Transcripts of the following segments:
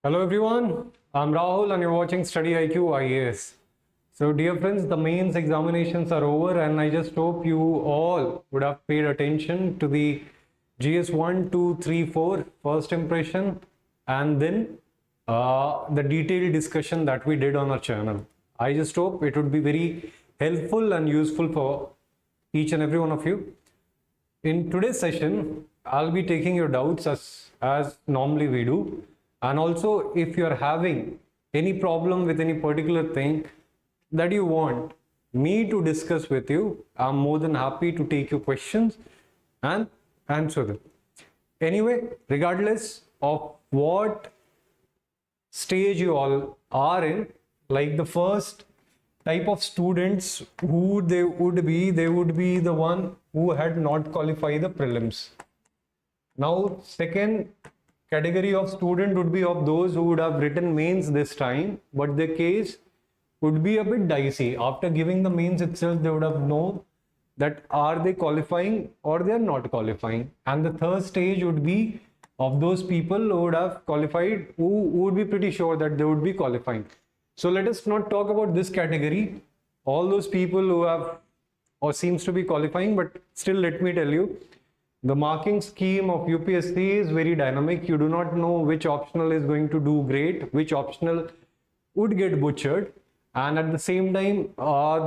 Hello everyone, I'm Rahul and you're watching StudyIQ IAS. So dear friends, the mains examinations are over and I just hope you all would have paid attention to the GS 1, 2, 3, 4 first impression and then the detailed discussion that we did on our channel. I just hope it would be very helpful and useful for each and every one of you. In today's session, I'll be taking your doubts as normally we do. And also, if you're having any problem with any particular thing that you want me to discuss with you, I'm more than happy to take your questions and answer them. Anyway, regardless of what stage you all are in, like the first type of students who they would be the one who had not qualified the prelims. Now, second category of student would be of those who would have written mains this time, but their case would be a bit dicey. After giving the mains itself, they would have known that are they qualifying or they are not qualifying. And the third stage would be of those people who would have qualified, who would be pretty sure that they would be qualifying. So let us not talk about this category, all those people who have or seems to be qualifying, but still let me tell you, the marking scheme of UPSC is very dynamic. You do not know which optional is going to do great, which optional would get butchered. And at the same time,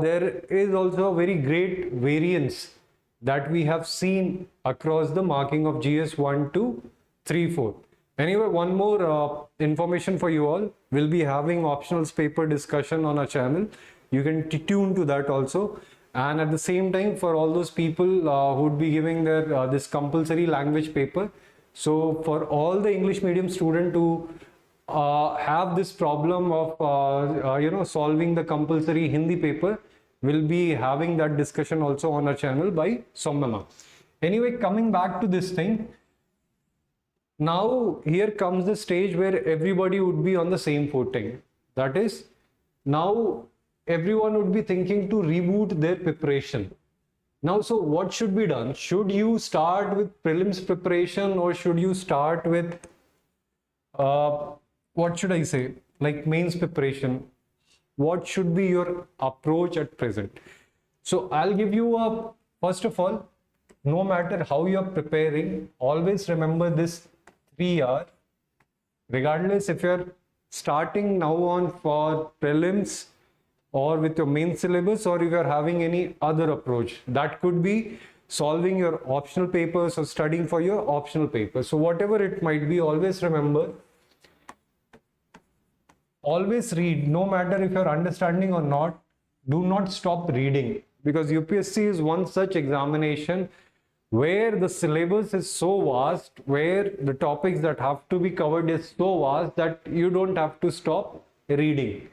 there is also a very great variance that we have seen across the marking of GS 1, 2, 3, 4. Anyway, one more information for you all. We'll be having optionals paper discussion on our channel. You can tune to that also. And at the same time, for all those people who would be giving their this compulsory language paper, so for all the English medium student to have this problem of solving the compulsory Hindi paper, we'll be having that discussion also on our channel by Sommama. Anyway, coming back to this thing, now here comes the stage where everybody would be on the same footing. That is, now everyone would be thinking to reboot their preparation. Now, so what should be done? Should you start with prelims preparation or should you start with, what should I say, like mains preparation? What should be your approach at present? So I'll give you a, first of all, no matter how you're preparing, always remember this 3R, regardless if you're starting now on for prelims or with your main syllabus, or if you're having any other approach. That could be solving your optional papers or studying for your optional papers. So whatever it might be, always remember, always read, no matter if you're understanding or not, do not stop reading, because UPSC is one such examination where the syllabus is so vast, where the topics that have to be covered is so vast that you don't have to stop reading.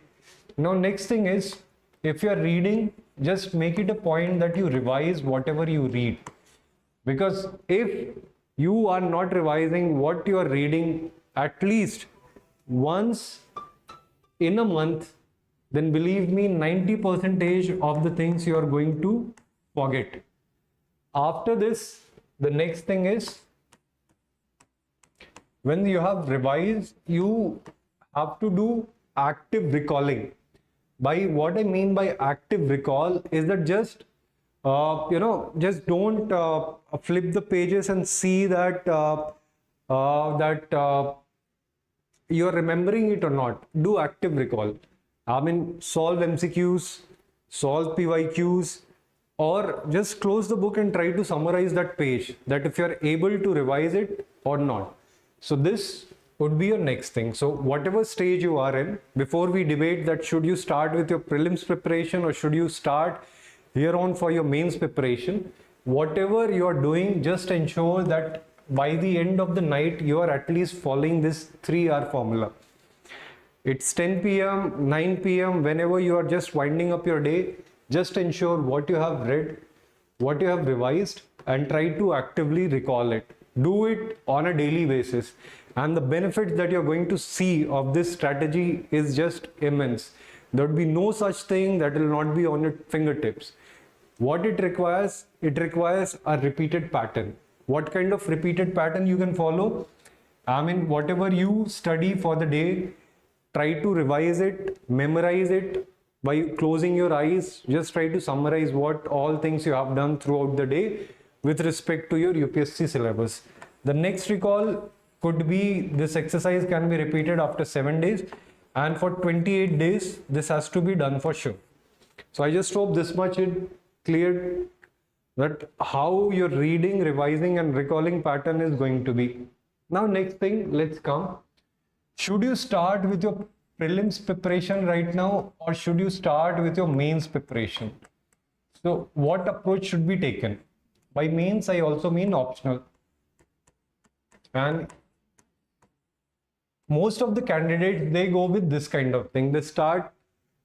Now, next thing is, if you are reading, just make it a point that you revise whatever you read. Because if you are not revising what you are reading at least once in a month, then believe me, 90% of the things you are going to forget. After this, the next thing is, when you have revised, you have to do active recalling. By what I mean by active recall is that just just don't flip the pages and see that you're remembering it or not. Do active recall. I mean, solve MCQs, solve PYQs, or just close the book and try to summarize that page, that if you're able to revise it or not. So this would be your next thing. So whatever stage you are in, before we debate that should you start with your prelims preparation or should you start here on for your mains preparation, whatever you are doing, just ensure that by the end of the night you are at least following this 3R formula. It's 10 p.m., 9 p.m, whenever you are just winding up your day, just ensure what you have read, what you have revised, and try to actively recall it. Do it on a daily basis. And the benefits that you're going to see of this strategy is just immense. There would be no such thing that will not be on your fingertips. What it requires a repeated pattern. What kind of repeated pattern you can follow? I mean, whatever you study for the day, try to revise it, memorize it by closing your eyes. Just try to summarize what all things you have done throughout the day with respect to your UPSC syllabus. The next recall could be, this exercise can be repeated after 7 days, and for 28 days this has to be done for sure. So I just hope this much it cleared that how your reading, revising and recalling pattern is going to be. Now next thing, let's come. Should you start with your prelims preparation right now, or should you start with your mains preparation? So what approach should be taken? By mains I also mean optional. And most of the candidates, they go with this kind of thing. They start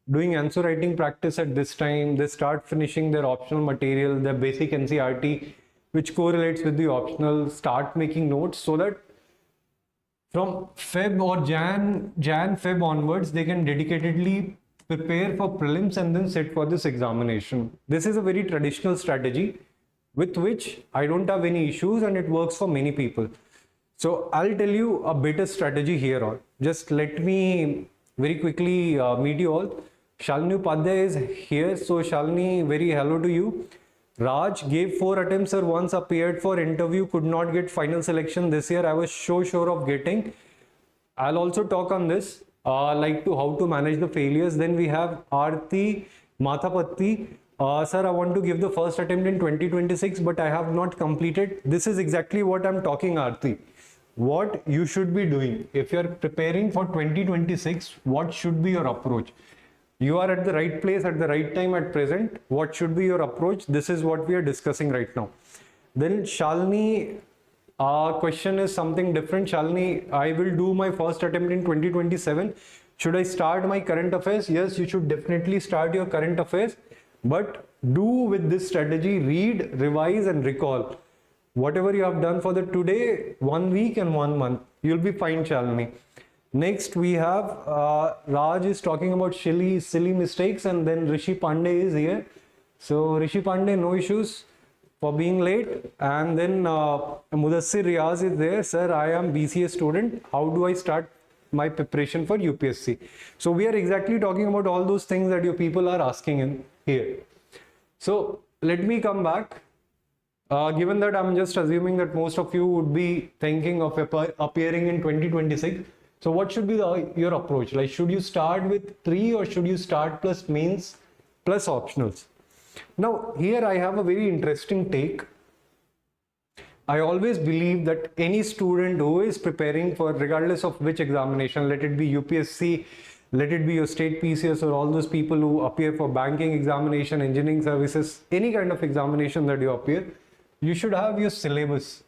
doing answer writing practice at this time. They start finishing their optional material, their basic NCERT, which correlates with the optional, start making notes, so that from Feb or Feb onwards, they can dedicatedly prepare for prelims and then sit for this examination. This is a very traditional strategy with which I don't have any issues, and it works for many people. So I'll tell you a better strategy here on. Just let me very quickly meet you all. Shalini Upadhyay is here. So Shalini, very hello to you. Raj gave 4 attempts or once appeared for interview, could not get final selection this year. I was so sure of getting. I'll also talk on this, like to how to manage the failures. Then we have Aarti Mathapatti. Sir, I want to give the first attempt in 2026, but I have not completed. This is exactly what I'm talking, Aarti. What you should be doing if you're preparing for 2026, what should be your approach? You are at the right place at the right time at present. What should be your approach? This is what we are discussing right now. Then Shalini, question is something different. Shalini, I will do my first attempt in 2027. Should I start my current affairs? Yes, you should definitely start your current affairs, but do with this strategy, read, revise and recall. Whatever you have done for the today, 1 week and 1 month, you'll be fine, Shalini. Next we have Raj is talking about silly mistakes, and then Rishi Pandey is here. So Rishi Pandey, no issues for being late. And then Mudassir Riaz is there. Sir, I am BCA student. How do I start my preparation for UPSC? So we are exactly talking about all those things that your people are asking in here. So let me come back. Given that I'm just assuming that most of you would be thinking of appearing in 2026. So what should be your approach? Like, should you start with 3 or should you start plus mains plus optionals? Now here I have a very interesting take. I always believe that any student who is preparing for, regardless of which examination, let it be UPSC, let it be your state PCS, or all those people who appear for banking examination, engineering services, any kind of examination that you appear, you should have your syllabus.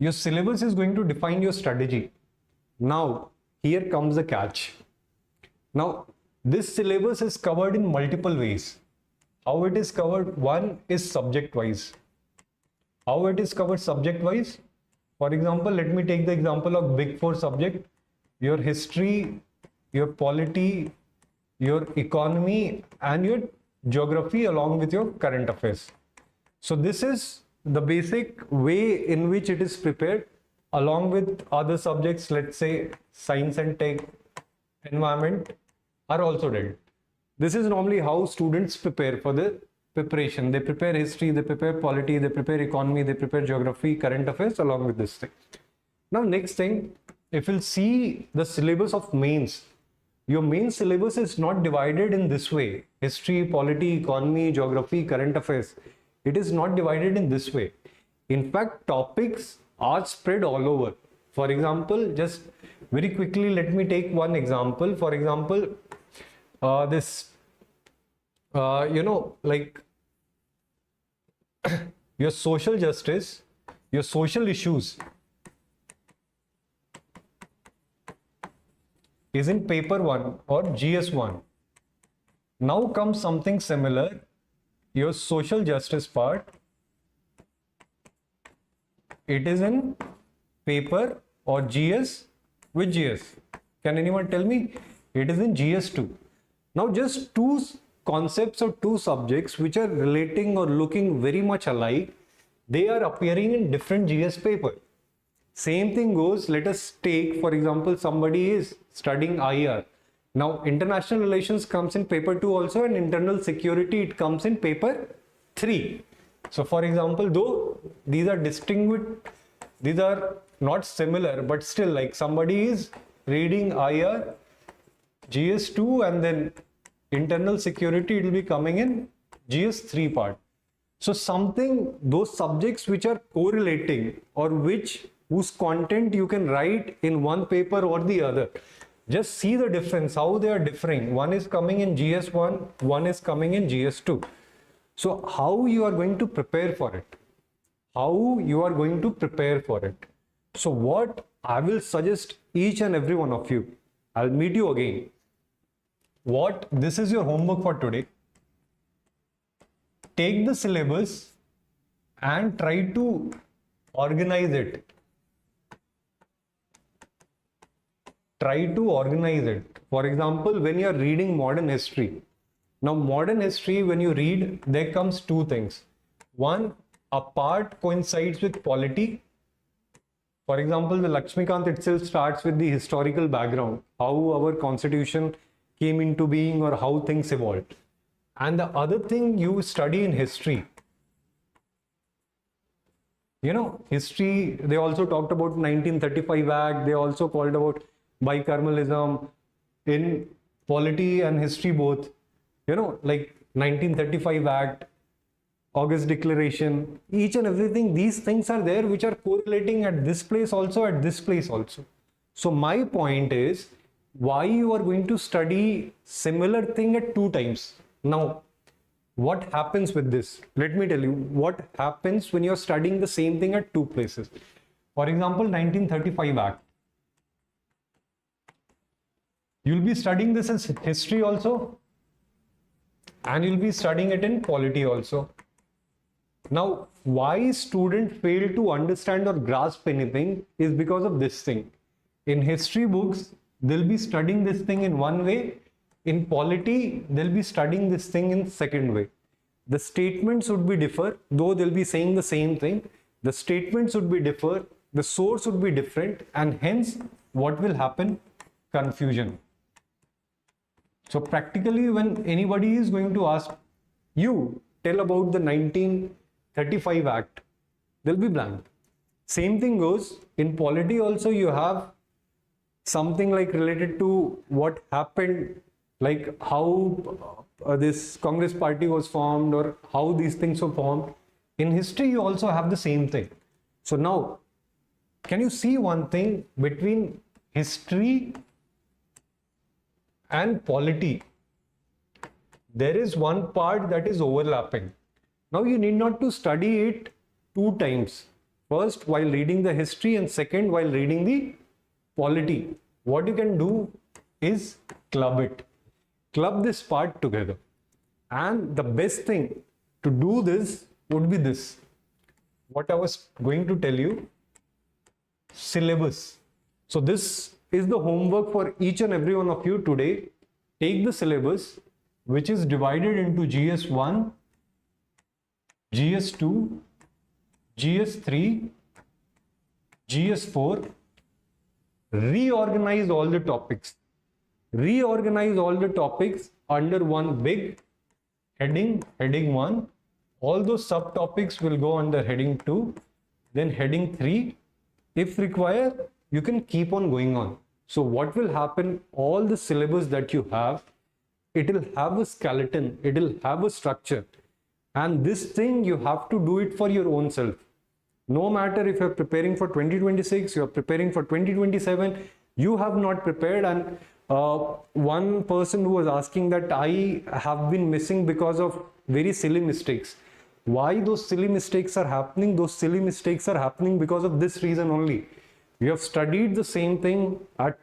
Your syllabus is going to define your strategy. Now, here comes the catch. Now, this syllabus is covered in multiple ways. How it is covered? One is subject-wise. How it is covered subject-wise? For example, let me take the example of big 4 subject. Your history, your polity, your economy and your geography along with your current affairs. So this is the basic way in which it is prepared, along with other subjects, let's say science and tech, environment are also dead. This is normally how students prepare for the preparation. They prepare history, they prepare polity, they prepare economy, they prepare geography, current affairs along with this thing. Now next thing, if you'll see the syllabus of mains, your main syllabus is not divided in this way. History, polity, economy, geography, current affairs. It is not divided in this way. In fact, topics are spread all over. For example, just very quickly, let me take one example. For example, like your social justice, your social issues is in paper 1 or GS1. Now comes something similar. Your social justice part, it is in paper or GS, which GS? Can anyone tell me? It is in GS2. Now just 2 concepts or 2 subjects which are relating or looking very much alike, they are appearing in different GS paper. Same thing goes, let us take, for example, somebody is studying IR. Now, international relations comes in paper 2 also, and internal security, it comes in paper 3. So, for example, though these are distinguished, these are not similar, but still, like somebody is reading IR, GS2, and then internal security, it will be coming in GS3 part. So something, those subjects which are correlating or whose content you can write in one paper or the other. Just see the difference, how they are differing. One is coming in GS1, one is coming in GS2. So how you are going to prepare for it? How you are going to prepare for it? So what I will suggest each and every one of you, I'll meet you again. This is your homework for today. Take the syllabus and try to organize it. Try to organize it. For example, when you are reading modern history. Now, modern history, when you read, there comes two things. One, a part coincides with polity. For example, the Lakshmikant itself starts with the historical background, how our constitution came into being or how things evolved. And the other thing you study in history, history, they also talked about 1935 Act, they also called about bicameralism in polity and history both, like 1935 Act, August Declaration, each and everything, these things are there which are correlating at this place also, at this place also. So my point is, why you are going to study similar thing at 2 times? Now, what happens with this? Let me tell you what happens when you're studying the same thing at 2 places. For example, 1935 Act. You'll be studying this as history also, and you'll be studying it in polity also. Now, why students fail to understand or grasp anything is because of this thing. In history books, they'll be studying this thing in one way. In polity, they'll be studying this thing in second way. The statements would be differ, though they'll be saying the same thing. The statements would be differ, the source would be different, and hence what will happen? Confusion. So practically, when anybody is going to ask you, tell about the 1935 Act, they'll be blank. Same thing goes in polity also. You have something like related to what happened, like how this Congress party was formed or how these things were formed. In history, you also have the same thing. So now, can you see one thing between history and polity? There is one part that is overlapping. Now you need not to study it 2 times. First while reading the history and second while reading the polity. What you can do is club it. Club this part together. And the best thing to do this would be this. What I was going to tell you, syllabus. So this is the homework for each and every one of you today. Take the syllabus, which is divided into GS1, GS2, GS3, GS4. Reorganize all the topics. Reorganize all the topics under one big heading, heading 1. All those subtopics will go under heading 2, then heading 3. If required, you can keep on going on. So what will happen, all the syllabus that you have, it will have a skeleton, it will have a structure. And this thing, you have to do it for your own self. No matter if you're preparing for 2026, you're preparing for 2027, you have not prepared. And one person who was asking that I have been missing because of very silly mistakes. Why those silly mistakes are happening? Those silly mistakes are happening because of this reason only. You have studied the same thing at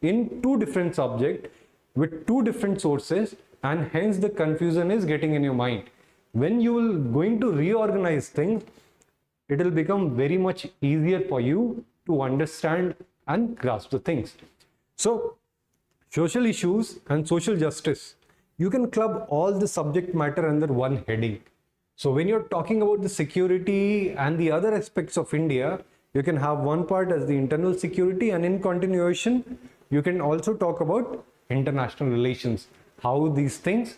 in two different subjects with 2 different sources, and hence the confusion is getting in your mind. When you will going to reorganize things, it will become very much easier for you to understand and grasp the things. So, social issues and social justice, you can club all the subject matter under one heading. So when you're talking about the security and the other aspects of India, You can have one part as the internal security, and in continuation, you can also talk about international relations, how these things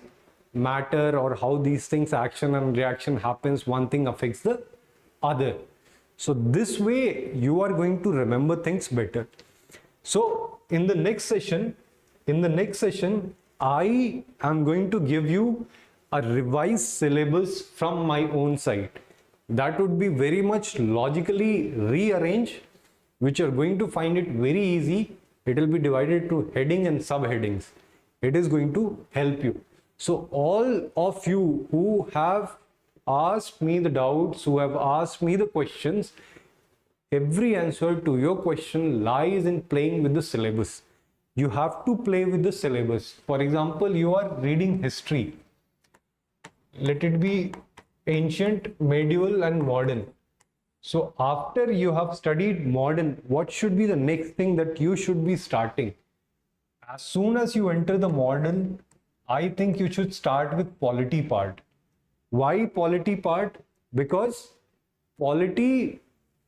matter or how these things action and reaction happens, one thing affects the other. So this way you are going to remember things better. So in the next session, I am going to give you a revised syllabus from my own side. That would be very much logically rearranged, which you're going to find it very easy. It will be divided to heading and subheadings. It is going to help you. So all of you who have asked me the doubts, who have asked me the questions, every answer to your question lies in playing with the syllabus. You have to play with the syllabus. For example, you are reading history. Let it be ancient, medieval and modern. So after you have studied modern, what should be the next thing that you should be starting? As soon as you enter the modern, I think you should start with polity part. Why polity part? Because polity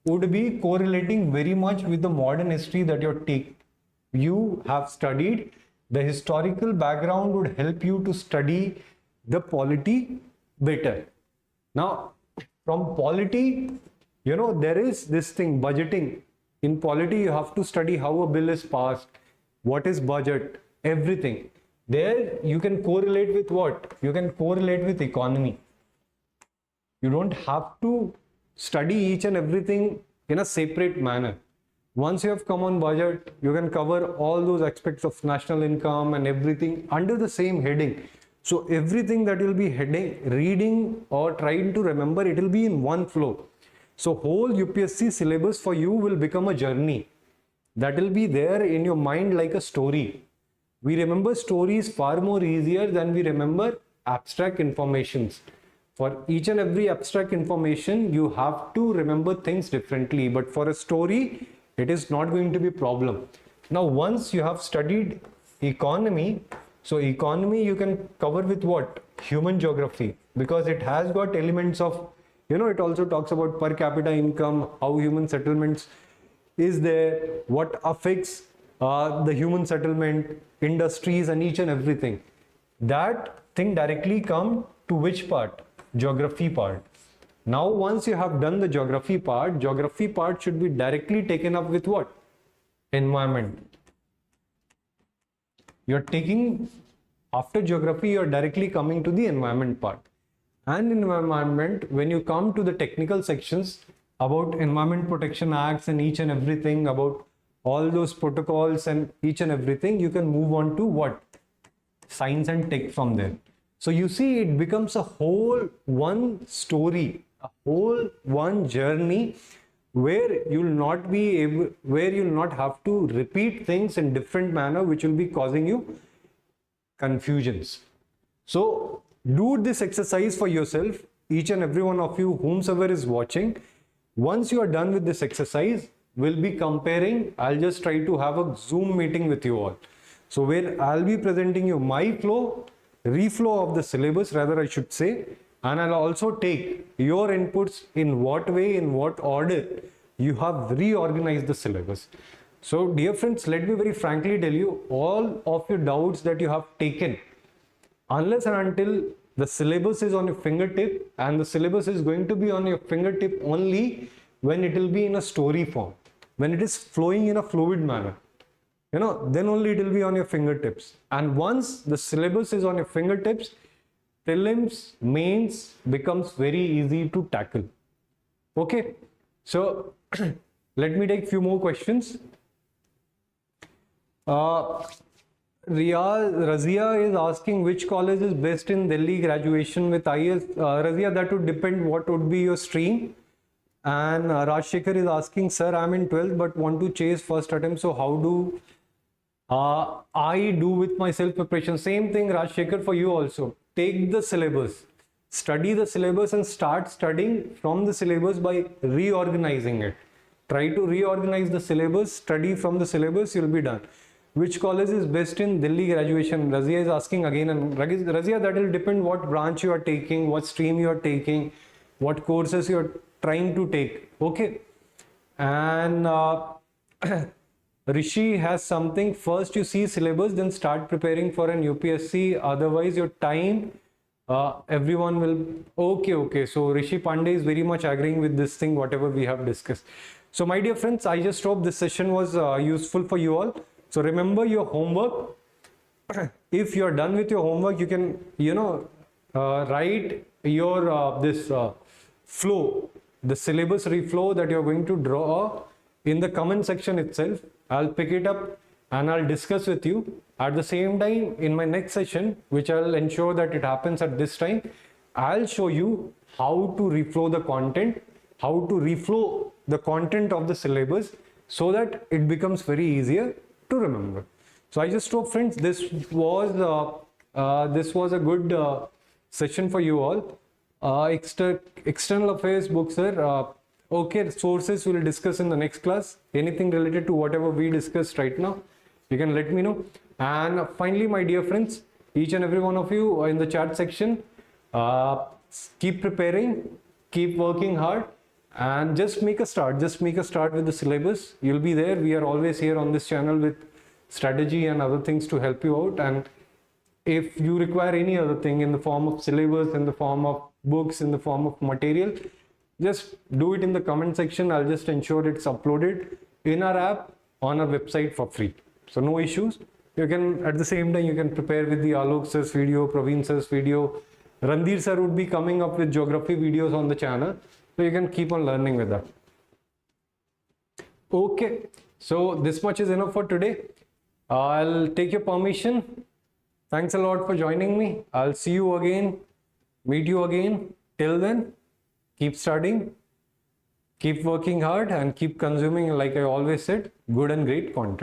would be correlating very much with the modern history that you have studied. The historical background would help you to study the polity better. Now, from polity, there is this thing, budgeting. In polity, you have to study how a bill is passed, what is budget, everything. There you can correlate with what? You can correlate with economy. You don't have to study each and everything in a separate manner. Once you have come on budget, you can cover all those aspects of national income and everything under the same heading. So everything that you'll be reading or trying to remember, it will be in one flow. So whole UPSC syllabus for you will become a journey that will be there in your mind like a story. We remember stories far more easier than we remember abstract informations. For each and every abstract information, you have to remember things differently. But for a story, it is not going to be a problem. Now, once you have studied economy, so economy you can cover with what? Human geography, because it has got elements of, it also talks about per capita income, how human settlements is there, what affects the human settlement, industries and each and everything. That thing directly come to which part? Geography part. Now once you have done the geography part should be directly taken up with what? Environment. You're taking, after geography, you're directly coming to the environment part. And in environment, when you come to the technical sections about Environment Protection Acts and each and everything, about all those protocols and each and everything, you can move on to what? Science and tech from there. So you see, it becomes a whole one story, a whole one journey where you'll not have to repeat things in different manner, which will be causing you confusions. So do this exercise for yourself, each and every one of you, whomsoever is watching. Once you are done with this exercise, we'll be comparing. I'll just try to have a Zoom meeting with you all. So where I'll be presenting you my flow, reflow of the syllabus, rather I should say, and I'll also take your inputs in what way, in what order you have reorganized the syllabus. So dear friends, let me very frankly tell you, all of your doubts that you have taken, unless and until the syllabus is on your fingertip, and the syllabus is going to be on your fingertip only when it will be in a story form, when it is flowing in a fluid manner, then only it will be on your fingertips. And once the syllabus is on your fingertips, prelims, mains becomes very easy to tackle. Okay, so let me take few more questions. Razia is asking which college is best in Delhi graduation with IAS. Razia, that would depend what would be your stream. And Rajshekhar is asking, sir, I'm in 12th but want to chase first attempt. So how do I do with my self preparation? Same thing, Rajshekhar, for you also. Take the syllabus, study the syllabus and start studying from the syllabus by reorganizing it. Try to reorganize the syllabus, study from the syllabus, you'll be done. Which college is best in Delhi graduation? Razia is asking again, and Razia, that will depend what branch you are taking, what stream you are taking, what courses you are trying to take. Okay. And Rishi has something. First you see syllabus, then start preparing for an UPSC. Otherwise your time, everyone will. Okay. So Rishi Pandey is very much agreeing with this thing, whatever we have discussed. So my dear friends, I just hope this session was useful for you all. So remember your homework. If you are done with your homework, you can, write your this flow, the syllabus reflow that you're going to draw in the comment section itself. I'll pick it up and I'll discuss with you. At the same time, in my next session, which I'll ensure that it happens at this time, I'll show you how to reflow the content, how to reflow the content of the syllabus so that it becomes very easier to remember. So I just hope, friends, this was a good session for you all. External affairs books, sir. Okay, sources we'll discuss in the next class. Anything related to whatever we discussed right now, you can let me know. And finally, my dear friends, each and every one of you in the chat section, keep preparing, keep working hard, and just make a start. Just make a start with the syllabus. You'll be there. We are always here on this channel with strategy and other things to help you out. And if you require any other thing in the form of syllabus, in the form of books, in the form of material, just do it in the comment section. I'll just ensure it's uploaded in our app on our website for free. So no issues. You can, at the same time, you can prepare with the Alok sir's video, Praveen sir's video. Randhir sir would be coming up with geography videos on the channel. So you can keep on learning with that. Okay. So this much is enough for today. I'll take your permission. Thanks a lot for joining me. I'll see you again, meet you again. Till then, keep studying, keep working hard, and keep consuming, like I always said, good and great content.